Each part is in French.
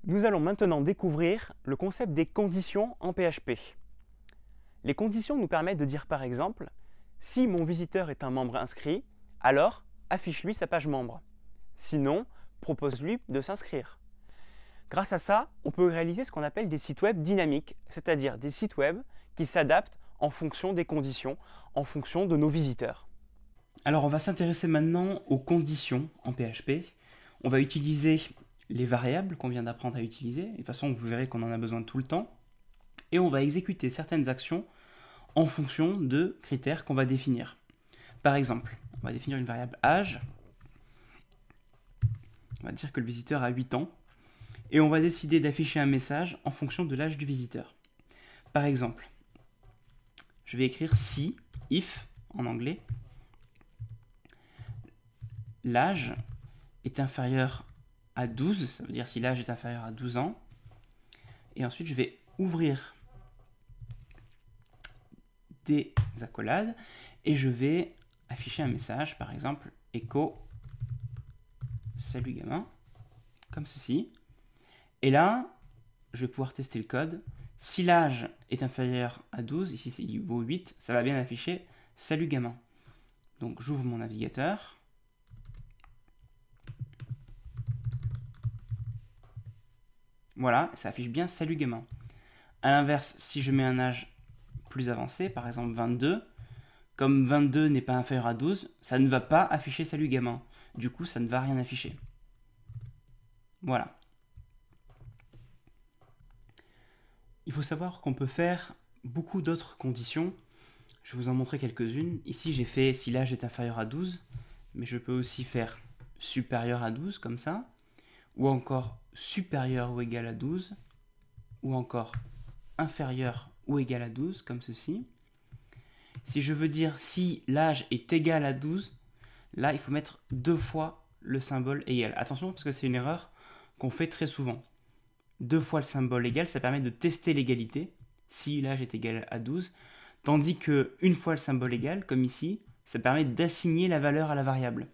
Nous allons maintenant découvrir le concept des conditions en PHP. Les conditions nous permettent de dire par exemple, si mon visiteur est un membre inscrit, alors affiche-lui sa page membre. Sinon, propose-lui de s'inscrire. Grâce à ça, on peut réaliser ce qu'on appelle des sites web dynamiques, c'est-à-dire des sites web qui s'adaptent en fonction des conditions, en fonction de nos visiteurs. Alors on va s'intéresser maintenant aux conditions en PHP. On va utiliser les variables qu'on vient d'apprendre à utiliser. De toute façon, vous verrez qu'on en a besoin tout le temps. Et on va exécuter certaines actions en fonction de critères qu'on va définir. Par exemple, on va définir une variable âge. On va dire que le visiteur a 8 ans. Et on va décider d'afficher un message en fonction de l'âge du visiteur. Par exemple, je vais écrire si, if en anglais, l'âge est inférieur à 12, ça veut dire si l'âge est inférieur à 12 ans. Et ensuite, je vais ouvrir des accolades et je vais afficher un message, par exemple, echo salut gamin, comme ceci. Et là, je vais pouvoir tester le code. Si l'âge est inférieur à 12, ici c'est vaut 8, ça va bien afficher salut gamin. Donc j'ouvre mon navigateur. Voilà, ça affiche bien salut gamin. A l'inverse, si je mets un âge plus avancé, par exemple 22, comme 22 n'est pas inférieur à 12, ça ne va pas afficher salut gamin. Du coup, ça ne va rien afficher. Voilà. Il faut savoir qu'on peut faire beaucoup d'autres conditions. Je vais vous en montrer quelques-unes. Ici, j'ai fait si l'âge est inférieur à 12, mais je peux aussi faire supérieur à 12, comme ça, ou encore supérieur ou égal à 12, ou encore inférieur ou égal à 12, comme ceci. Si je veux dire si l'âge est égal à 12, là, il faut mettre 2 fois le symbole égal. Attention, parce que c'est une erreur qu'on fait très souvent. 2 fois le symbole égal, ça permet de tester l'égalité, si l'âge est égal à 12, tandis que une fois le symbole égal, comme ici, ça permet d'assigner la valeur à la variable.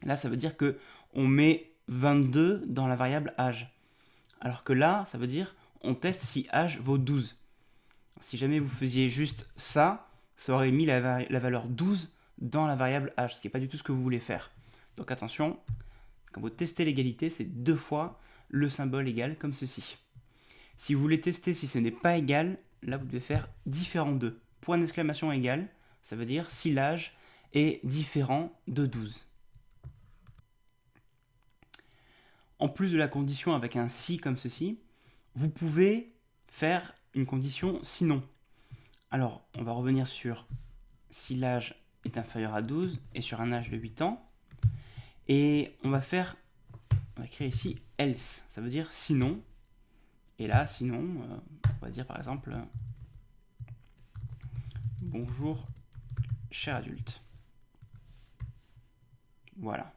Là, ça veut dire que on met 22 dans la variable âge. Alors que là, ça veut dire on teste si âge vaut 12. Si jamais vous faisiez juste ça, ça aurait mis la valeur 12 dans la variable âge, ce qui n'est pas du tout ce que vous voulez faire. Donc attention, quand vous testez l'égalité, c'est 2 fois le symbole égal, comme ceci. Si vous voulez tester si ce n'est pas égal, là vous devez faire différent de. Point d'exclamation égal, ça veut dire si l'âge est différent de 12. En plus de la condition avec un si comme ceci, vous pouvez faire une condition sinon. Alors, on va revenir sur si l'âge est inférieur à 12 et sur un âge de 8 ans. Et on va écrire ici else, ça veut dire sinon. Et là, sinon, on va dire par exemple bonjour cher adulte. Voilà.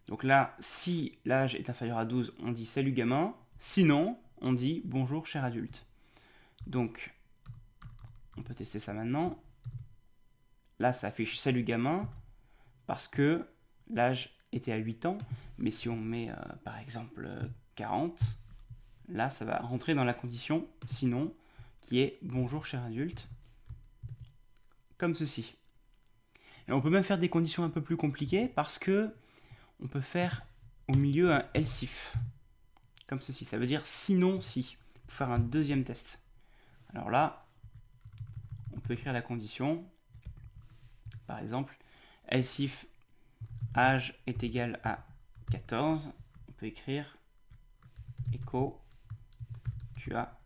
Donc là, si l'âge est inférieur à 12, on dit salut gamin. Sinon, on dit bonjour cher adulte. Donc, on peut tester ça maintenant. Là, ça affiche salut gamin parce que l'âge était à 8 ans. Mais si on met par exemple 40, là, ça va rentrer dans la condition sinon qui est bonjour cher adulte. Comme ceci. Et on peut même faire des conditions un peu plus compliquées parce que on peut faire au milieu un else if. Comme ceci. Ça veut dire sinon si. Pour faire un deuxième test. Alors là, on peut écrire la condition. Par exemple, else if âge est égal à 14. On peut écrire echo tu as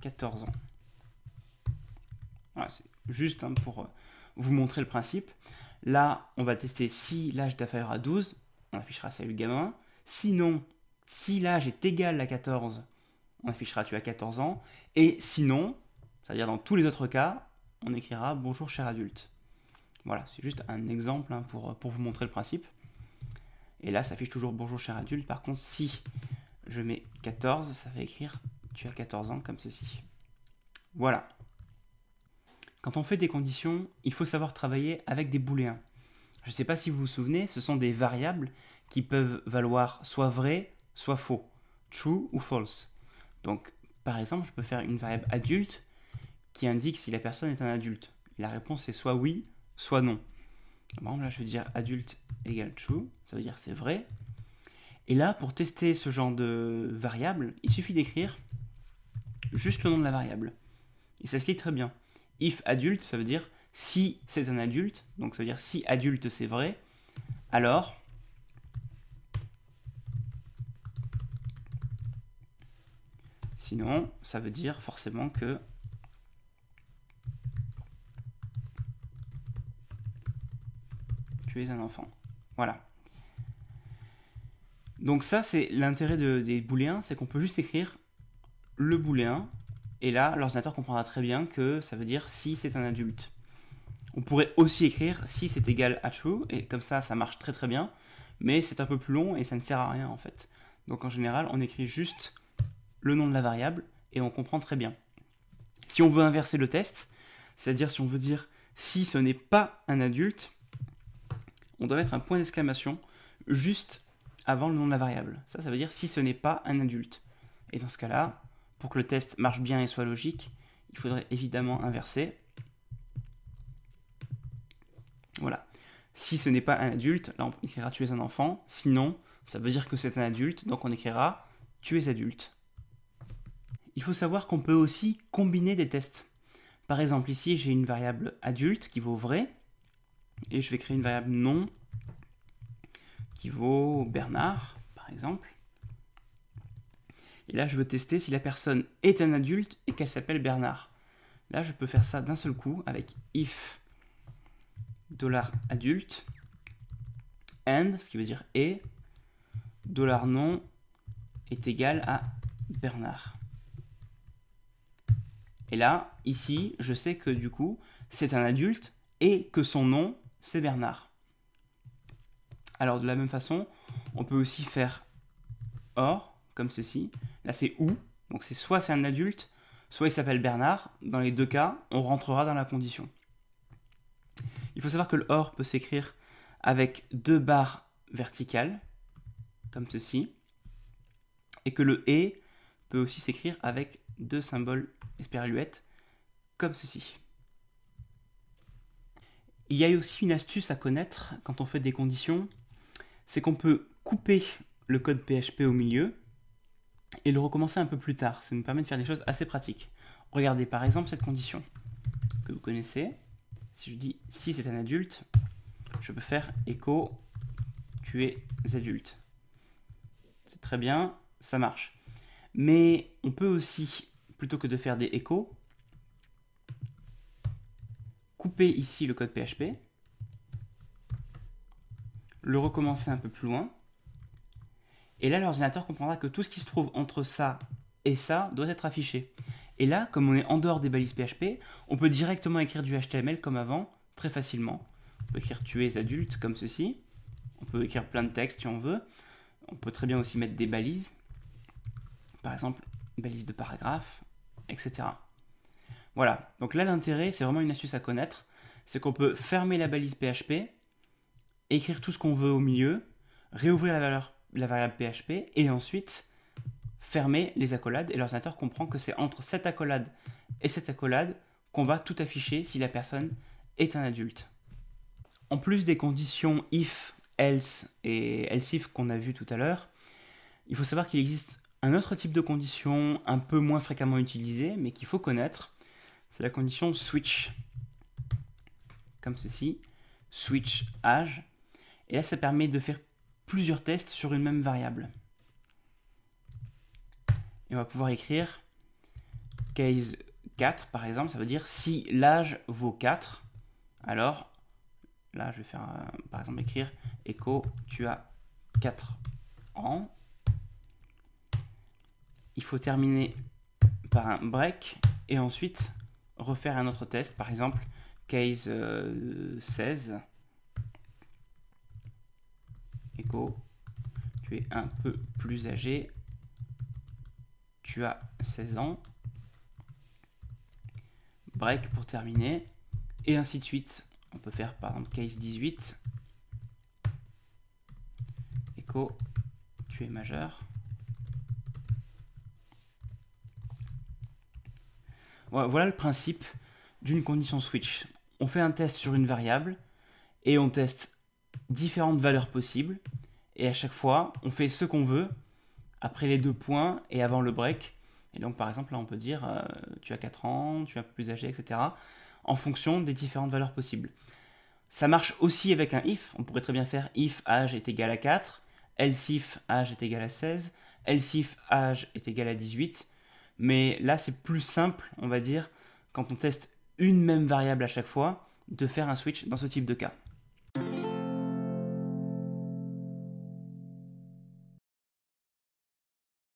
14 ans. Voilà, c'est juste pour vous montrer le principe. Là, on va tester si l'âge est inférieur à 12. On affichera salut gamin. Sinon, si l'âge est égal à 14, on affichera tu as 14 ans. Et sinon, c'est-à-dire dans tous les autres cas, on écrira bonjour cher adulte. Voilà, c'est juste un exemple pour vous montrer le principe. Et là, ça affiche toujours bonjour cher adulte. Par contre, si je mets 14, ça va écrire tu as 14 ans comme ceci. Voilà. Quand on fait des conditions, il faut savoir travailler avec des booléens. Je ne sais pas si vous vous souvenez, ce sont des variables qui peuvent valoir soit vrai, soit faux, true ou false. Donc, par exemple, je peux faire une variable adulte qui indique si la personne est un adulte. Et la réponse est soit oui, soit non. Par exemple, là, je vais dire adulte égale true, ça veut dire c'est vrai. Et là, pour tester ce genre de variable, il suffit d'écrire juste le nom de la variable. Et ça se lit très bien. If adulte, ça veut dire si c'est un adulte, donc ça veut dire si adulte c'est vrai, alors sinon, ça veut dire forcément que tu es un enfant. Voilà. Donc ça, c'est l'intérêt des booléens, c'est qu'on peut juste écrire le booléen, et là, l'ordinateur comprendra très bien que ça veut dire si c'est un adulte. On pourrait aussi écrire si c'est égal à true, et comme ça marche très très bien, mais c'est un peu plus long et ça ne sert à rien en fait. Donc en général, on écrit juste le nom de la variable, et on comprend très bien. Si on veut inverser le test, c'est-à-dire si on veut dire si ce n'est pas un adulte, on doit mettre un point d'exclamation juste avant le nom de la variable. Ça veut dire si ce n'est pas un adulte. Et dans ce cas-là, pour que le test marche bien et soit logique, il faudrait évidemment inverser. Voilà. Si ce n'est pas un adulte, là on écrira tu es un enfant. Sinon, ça veut dire que c'est un adulte, donc on écrira tu es adulte. Il faut savoir qu'on peut aussi combiner des tests. Par exemple, ici j'ai une variable adulte qui vaut vrai, et je vais créer une variable non qui vaut Bernard, par exemple. Et là, je veux tester si la personne est un adulte et qu'elle s'appelle Bernard. Là, je peux faire ça d'un seul coup avec if $adulte and, ce qui veut dire et, $non est égal à Bernard. Et là, ici, je sais que du coup, c'est un adulte et que son nom, c'est Bernard. Alors, de la même façon, on peut aussi faire or, comme ceci. Là, c'est ou, donc c'est soit c'est un adulte, soit il s'appelle Bernard. Dans les deux cas, on rentrera dans la condition. Il faut savoir que le or peut s'écrire avec 2 barres verticales, comme ceci, et que le et peut aussi s'écrire avec 2 symboles espéraluettes, comme ceci. Il y a aussi une astuce à connaître quand on fait des conditions, c'est qu'on peut couper le code PHP au milieu et le recommencer un peu plus tard. Ça nous permet de faire des choses assez pratiques. Regardez par exemple cette condition que vous connaissez. Si je dis si c'est un adulte, je peux faire echo tu es adulte. C'est très bien, ça marche. Mais on peut aussi, plutôt que de faire des échos, couper ici le code PHP, le recommencer un peu plus loin, et là l'ordinateur comprendra que tout ce qui se trouve entre ça et ça doit être affiché. Et là, comme on est en dehors des balises PHP, on peut directement écrire du HTML comme avant, très facilement. On peut écrire tu es adulte comme ceci, on peut écrire plein de textes si on veut, on peut très bien aussi mettre des balises, par exemple balise de paragraphe, etc. Voilà, donc là l'intérêt, c'est vraiment une astuce à connaître, c'est qu'on peut fermer la balise PHP, écrire tout ce qu'on veut au milieu, réouvrir la variable PHP, et ensuite fermer les accolades, et l'ordinateur comprend que c'est entre cette accolade et cette accolade qu'on va tout afficher si la personne est un adulte. En plus des conditions if, else et else if qu'on a vu tout à l'heure, il faut savoir qu'il existe un autre type de condition un peu moins fréquemment utilisée, mais qu'il faut connaître, c'est la condition switch. Comme ceci, switch âge. Et là, ça permet de faire plusieurs tests sur une même variable. Et on va pouvoir écrire case 4, par exemple, ça veut dire si l'âge vaut 4, alors là, je vais faire, par exemple, écrire echo tu as 4 ans. Il faut terminer par un break et ensuite refaire un autre test, par exemple case 16, echo tu es un peu plus âgé, tu as 16 ans, break pour terminer, et ainsi de suite. On peut faire par exemple case 18, echo, tu es majeur. Voilà le principe d'une condition switch. On fait un test sur une variable et on teste différentes valeurs possibles. Et à chaque fois, on fait ce qu'on veut après les 2 points et avant le break. Et donc, par exemple, là, on peut dire tu as 4 ans, tu es un peu plus âgé, etc. en fonction des différentes valeurs possibles. Ça marche aussi avec un if. On pourrait très bien faire if âge est égal à 4, else if âge est égal à 16, else if âge est égal à 18. Mais là, c'est plus simple, on va dire, quand on teste une même variable à chaque fois, de faire un switch dans ce type de cas.